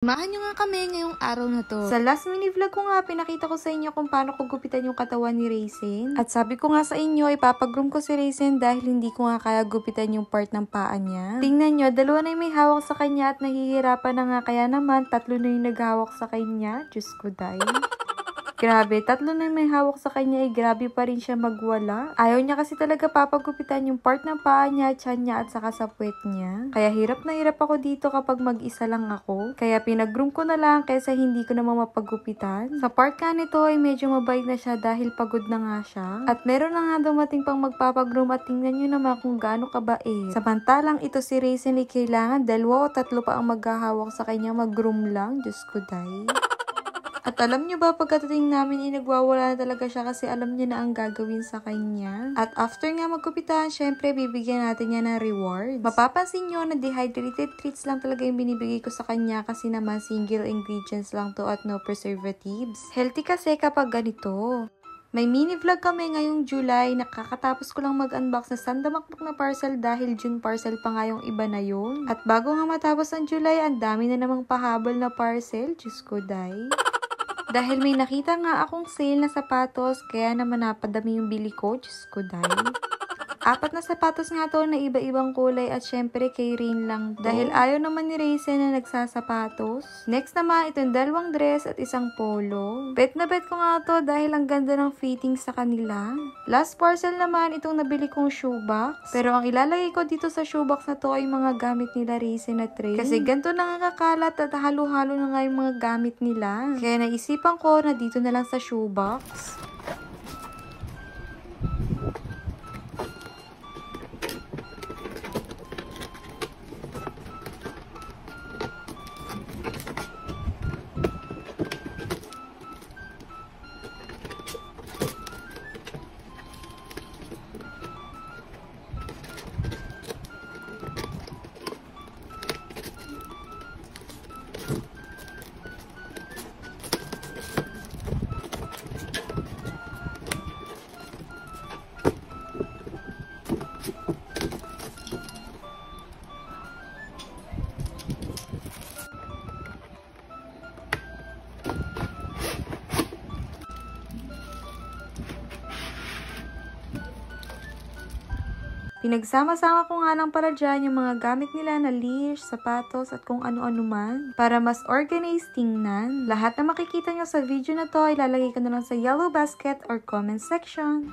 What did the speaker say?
Samahan nyo nga kami ngayong araw na to. Sa last mini vlog ko nga, pinakita ko sa inyo kung paano ko gupitan yung katawan ni Raisin. At sabi ko nga sa inyo, ipapagroom ko si Raisin dahil hindi ko nga kaya gupitan yung part ng paa niya. Tingnan nyo, dalawa na yung may hawak sa kanya at nahihirapan na nga, kaya naman tatlo na yung naghawak sa kanya. Diyos ko, day. Grabe, tatlo na may hawak sa kanya grabe pa rin siya magwala. Ayaw niya kasi talaga papagupitan yung part ng paa niya, tiyan niya at saka sa puwet niya. Kaya hirap na hirap ako dito kapag mag-isa lang ako. Kaya pinag-groom ko na lang kaysa hindi ko naman mapagupitan. Sa part ka nito ay medyo mabait na siya dahil pagod na nga siya. At meron na nga dumating pang magpapagroom at tingnan nyo naman kung gaano kabait. Samantalang ito si Raisin ay kailangan 2 o 3 pa ang maghahawak sa kanya mag-groom lang. Diyos ko, day. At alam nyo ba, pagkatating namin nagwawala na talaga siya kasi alam niya na ang gagawin sa kanya. At after nga magkupitan, syempre bibigyan natin niya ng rewards. Mapapansin nyo na dehydrated treats lang talaga yung binibigay ko sa kanya kasi naman single ingredients lang to at no preservatives. Healthy kasi kapag ganito. May mini vlog kami ngayong July. Nakakatapos ko lang mag-unbox na sandamakmak na parcel dahil June parcel pa nga yung iba na yun. At bago nga matapos ang July, ang dami na namang pahabol na parcel. Diyos ko, day. Dahil may nakita nga akong sale na sapatos, kaya naman napadami yung bili ko. Diyos ko, dahil 4 na sapatos nga to na iba-ibang kulay at syempre kay Rain lang to. Dahil ayaw naman ni Raisin na nagsasapatos. Next naman, itong 2 dress at 1 polo. Bet na bet ko nga to dahil ang ganda ng fitting sa kanila. Last parcel naman, itong nabili kong shoebox. Pero ang ilalagay ko dito sa shoebox na to ay mga gamit nila Raisin at Rain. Kasi ganito na nga kakalat at halo-halo na nga yung mga gamit nila. Kaya naisipan ko na dito na lang sa shoebox. Pinagsama-sama ko nga lang pala dyan yung mga gamit nila na leash, sapatos at kung ano-ano man para mas organized tingnan. Lahat na makikita nyo sa video na to ilalagay ko na lang sa yellow basket or comment section.